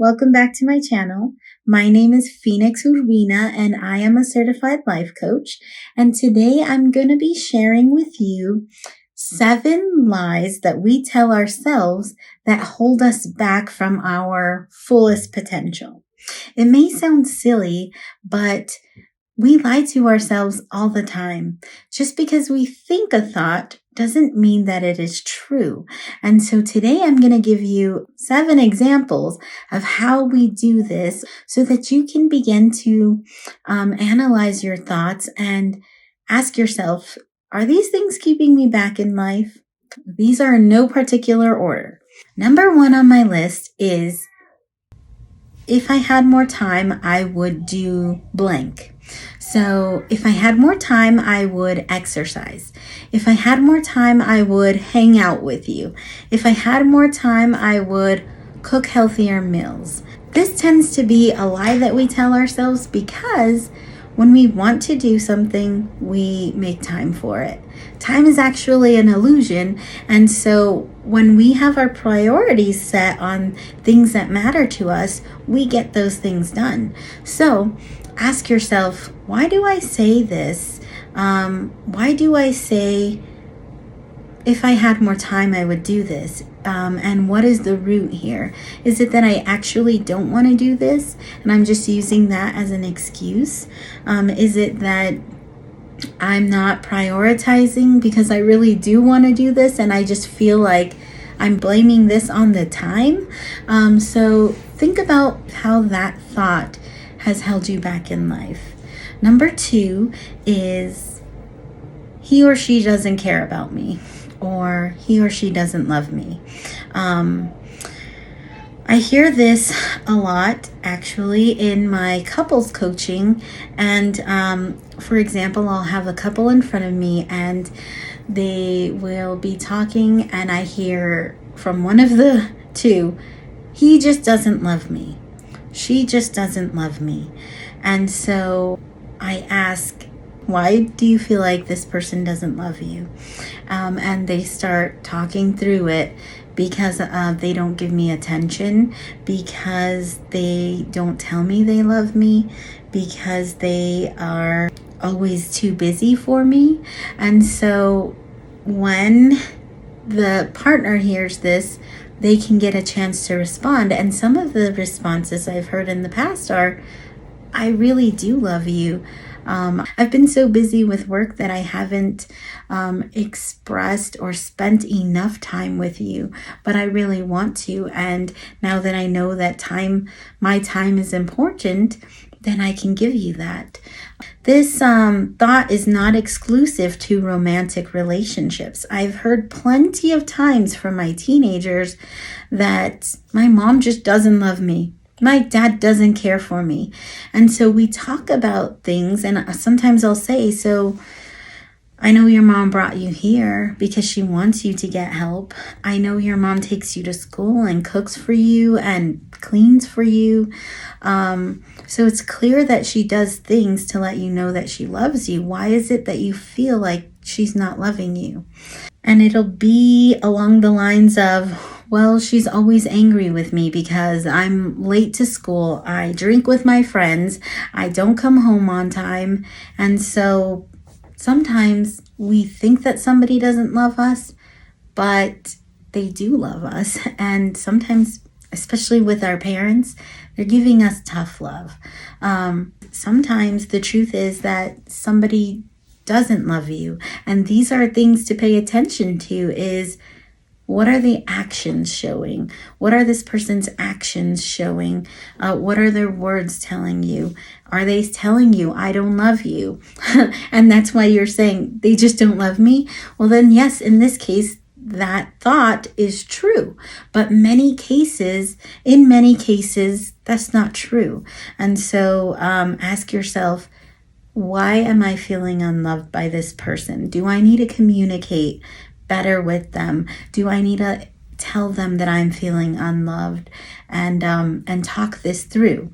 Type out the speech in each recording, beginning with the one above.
Welcome back to my channel. My name is Phoenix Urbina and I am a certified life coach. And today I'm going to be sharing with you 7 lies that we tell ourselves that hold us back from our fullest potential. It may sound silly, but we lie to ourselves all the time. Just because we think a thought doesn't mean that it is true. And so today I'm going to give you 7 examples of how we do this so that you can begin to analyze your thoughts and ask yourself, are these things keeping me back in life? These are in no particular order. Number 1 on my list is, if I had more time, I would do blank. So if I had more time, I would exercise. If I had more time, I would hang out with you. If I had more time, I would cook healthier meals. This tends to be a lie that we tell ourselves because when we want to do something, we make time for it. Time is actually an illusion, and so when we have our priorities set on things that matter to us, we get those things done. So ask yourself, why do I say this? Why do I say, if I had more time, I would do this? And what is the root here? Is it that I actually don't want to do this and I'm just using that as an excuse? Is it that I'm not prioritizing because I really do want to do this and I just feel like I'm blaming this on the time? So think about how that thought has held you back in life. Number 2 is, he or she doesn't care about me, or he or she doesn't love me. I hear this a lot actually in my couples coaching, and for example, I'll have a couple in front of me and they will be talking and I hear from one of the two, he just doesn't love me. She just doesn't love me. And so I ask, why do you feel like this person doesn't love you? And they start talking through it because they don't give me attention, because they don't tell me they love me, because they are always too busy for me. And so when the partner hears this, they can get a chance to respond. And some of the responses I've heard in the past are, I really do love you. I've been so busy with work that I haven't expressed or spent enough time with you, but I really want to. And now that I know that my time is important, then I can give you that. This thought is not exclusive to romantic relationships. I've heard plenty of times from my teenagers that my mom just doesn't love me. My dad doesn't care for me. And so we talk about things, and sometimes I'll say, so I know your mom brought you here because she wants you to get help. I know your mom takes you to school and cooks for you and cleans for you. So it's clear that she does things to let you know that she loves you. Why is it that you feel like she's not loving you? And it'll be along the lines of, well, she's always angry with me because I'm late to school. I drink with my friends. I don't come home on time. And so sometimes we think that somebody doesn't love us, but they do love us. And sometimes, especially with our parents, they're giving us tough love. Sometimes the truth is that somebody doesn't love you. And these are things to pay attention to, is, what are the actions showing? What are this person's actions showing? What are their words telling you? Are they telling you, I don't love you? And that's why you're saying, they just don't love me? Well, then yes, in this case, that thought is true. But in many cases, that's not true. And so ask yourself, why am I feeling unloved by this person? Do I need to communicate better with them? Do I need to tell them that I'm feeling unloved and talk this through?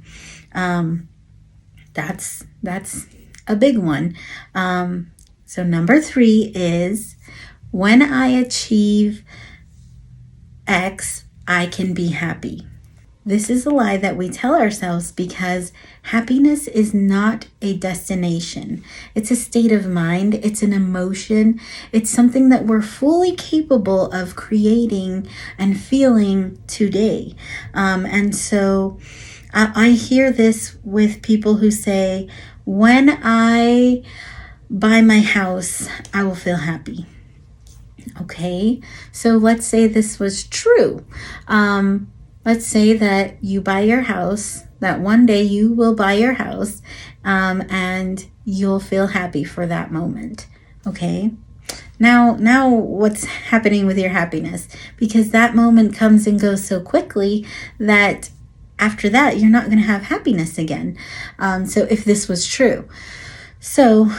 That's a big one. So number 3 is, when I achieve X, I can be happy. This is a lie that we tell ourselves because happiness is not a destination. It's a state of mind. It's an emotion. It's something that we're fully capable of creating and feeling today. And so I hear this with people who say, when I buy my house, I will feel happy. Okay, so let's say this was true. Let's say that you buy your house, that one day you will buy your house, and you'll feel happy for that moment. Okay, now what's happening with your happiness? Because that moment comes and goes so quickly that after that, you're not going to have happiness again. So if this was true. So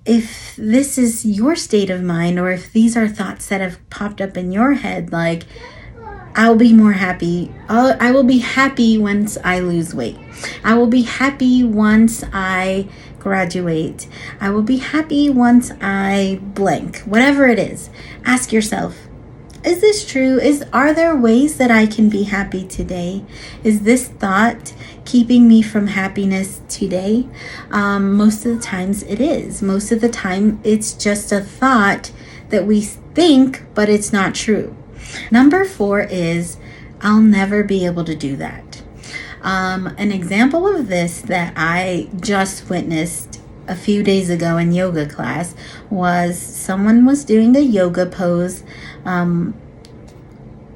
if this is your state of mind, or if these are thoughts that have popped up in your head, like, I'll be more happy. I will be happy once I lose weight. I will be happy once I graduate. I will be happy once I blank. Whatever it is, ask yourself, is this true? Are there ways that I can be happy today? Is this thought keeping me from happiness today? Most of the times it is. Most of the time it's just a thought that we think, but it's not true. Number 4 is, I'll never be able to do that. An example of this that I just witnessed a few days ago in yoga class was someone was doing a yoga pose.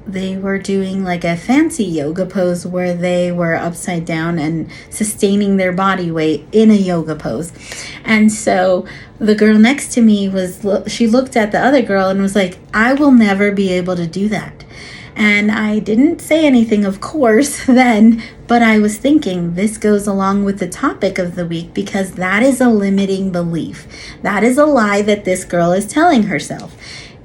They were doing like a fancy yoga pose where they were upside down and sustaining their body weight in a yoga pose. And so the girl next to me she looked at the other girl and was like, I will never be able to do that. And I didn't say anything, of course, then, but I was thinking this goes along with the topic of the week, because that is a limiting belief. That is a lie that this girl is telling herself.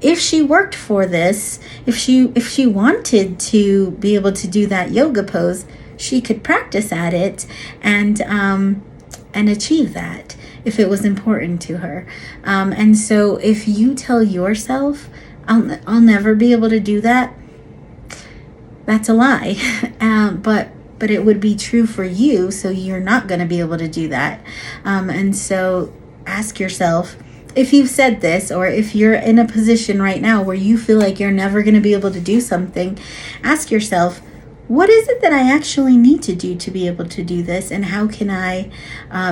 If she worked for this, if she wanted to be able to do that yoga pose, she could practice at it and achieve that if it was important to her. And so if you tell yourself, I'll never be able to do that, that's a lie. But it would be true for you, so you're not going to be able to do that. And so ask yourself, if you've said this, or if you're in a position right now where you feel like you're never going to be able to do something, ask yourself, what is it that I actually need to do to be able to do this? And how can I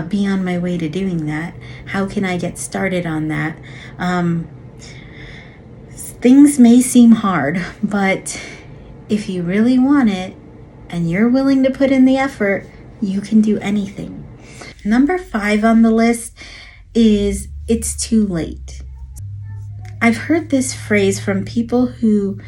be on my way to doing that? How can I get started on that? Things may seem hard, but if you really want it and you're willing to put in the effort, you can do anything. Number 5 on the list is, it's too late. I've heard this phrase from people who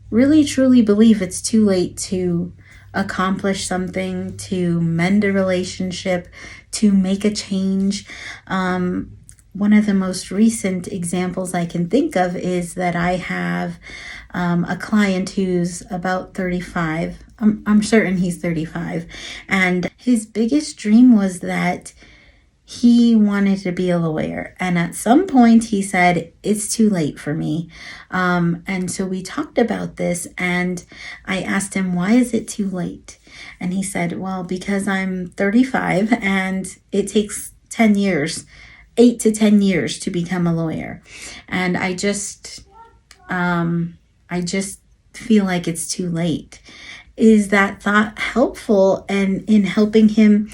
really truly believe it's too late to accomplish something, to mend a relationship, to make a change. One of the most recent examples I can think of is that I have a client who's about 35. I'm certain he's 35. And his biggest dream was that he wanted to be a lawyer. And at some point he said, it's too late for me. And so we talked about this, and I asked him, why is it too late? And he said, well, because I'm 35 and it takes 10 years, 8 to 10 years to become a lawyer. And I just feel like it's too late. Is that thought helpful and in helping him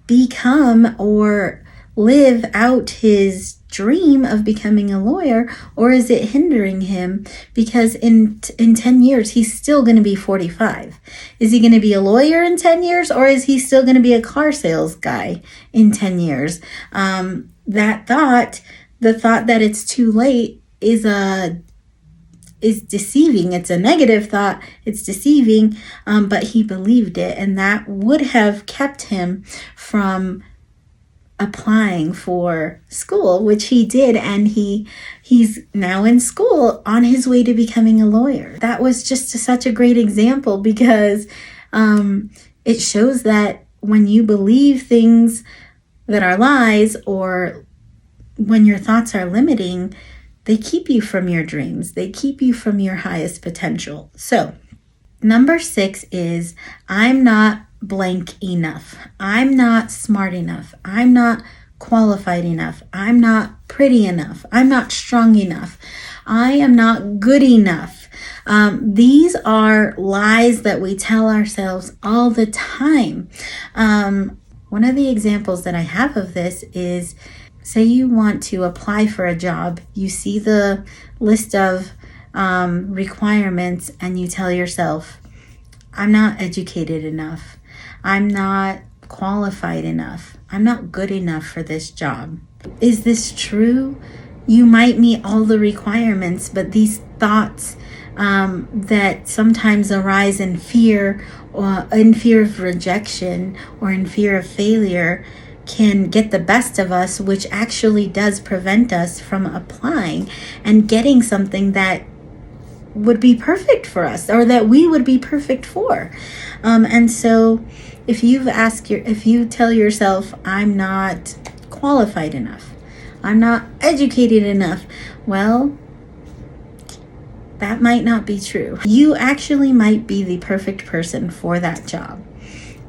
become or live out his dream of becoming a lawyer, or is it hindering him? Because in 10 years he's still going to be 45. Is he going to be a lawyer in 10 years, or is he still going to be a car sales guy in 10 years? That thought, the thought that it's too late, is deceiving. It's a negative thought. It's deceiving, but he believed it, and that would have kept him from applying for school, which he did, and he's now in school on his way to becoming a lawyer. That was just such a great example, because it shows that when you believe things that are lies, or when your thoughts are limiting, they keep you from your dreams. They keep you from your highest potential. So Number 6 is I'm not blank enough. I'm not smart enough. I'm not qualified enough. I'm not pretty enough. I'm not strong enough. I am not good enough. These are lies that we tell ourselves all the time. One of the examples that I have of this is, say you want to apply for a job. You see the list of requirements and you tell yourself, I'm not educated enough. I'm not qualified enough. I'm not good enough for this job. Is this true? You might meet all the requirements, but these thoughts that sometimes arise in fear, or in fear of rejection, or in fear of failure, can get the best of us, which actually does prevent us from applying and getting something that would be perfect for us, or that we would be perfect for. And so if you tell yourself, I'm not qualified enough, I'm not educated enough, well, that might not be true. You actually might be the perfect person for that job,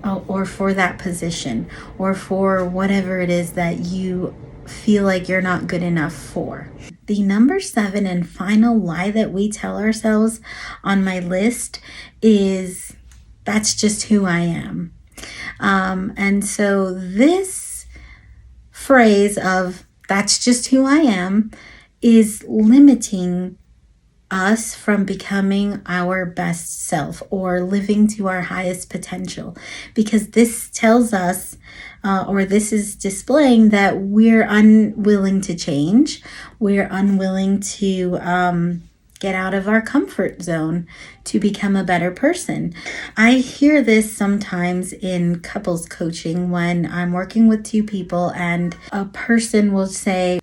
or for that position, or for whatever it is that you feel like you're not good enough for. The number 7 and final lie that we tell ourselves on my list is, that's just who I am. And so this phrase of that's just who I am is limiting us from becoming our best self or living to our highest potential, because this tells us or this is displaying that we're unwilling to change, we're unwilling to get out of our comfort zone to become a better person. I hear this sometimes in couples coaching when I'm working with two people and a person will say,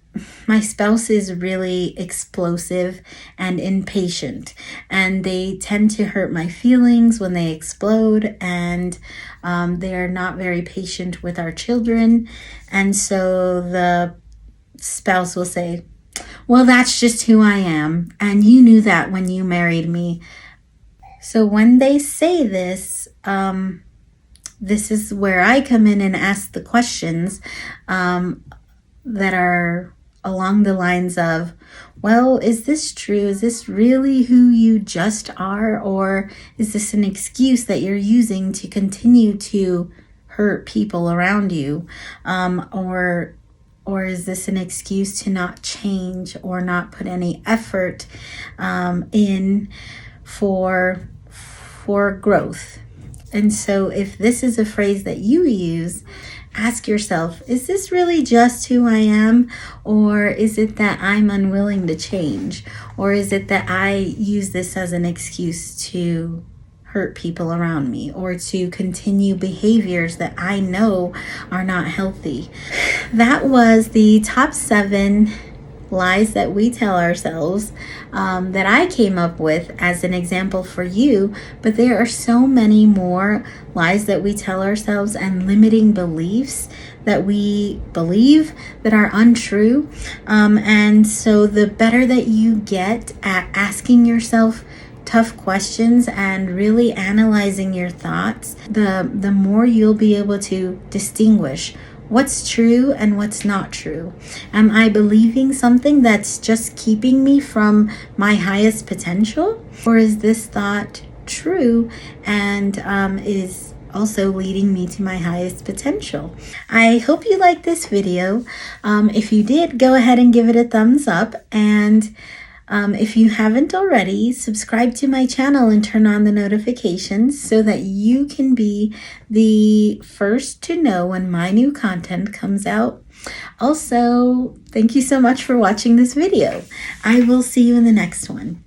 my spouse is really explosive and impatient, and they tend to hurt my feelings when they explode, and they are not very patient with our children. And so the spouse will say, well, that's just who I am, and you knew that when you married me. So when they say this, this is where I come in and ask the questions that are along the lines of, well, is this true? Is this really who you just are? Or is this an excuse that you're using to continue to hurt people around you? Or is this an excuse to not change or not put any effort in for growth? And so if this is a phrase that you use, ask yourself, is this really just who I am? Or is it that I'm unwilling to change? Or is it that I use this as an excuse to hurt people around me, or to continue behaviors that I know are not healthy? That was the top 7 lies that we tell ourselves that I came up with as an example for you, but there are so many more lies that we tell ourselves and limiting beliefs that we believe that are untrue. And so the better that you get at asking yourself tough questions and really analyzing your thoughts, the more you'll be able to distinguish what's true and what's not true. Am I believing something that's just keeping me from my highest potential? Or is this thought true and is also leading me to my highest potential? I hope you liked this video. If you did, go ahead and give it a thumbs up. And if you haven't already, subscribe to my channel and turn on the notifications so that you can be the first to know when my new content comes out. Also, thank you so much for watching this video. I will see you in the next one.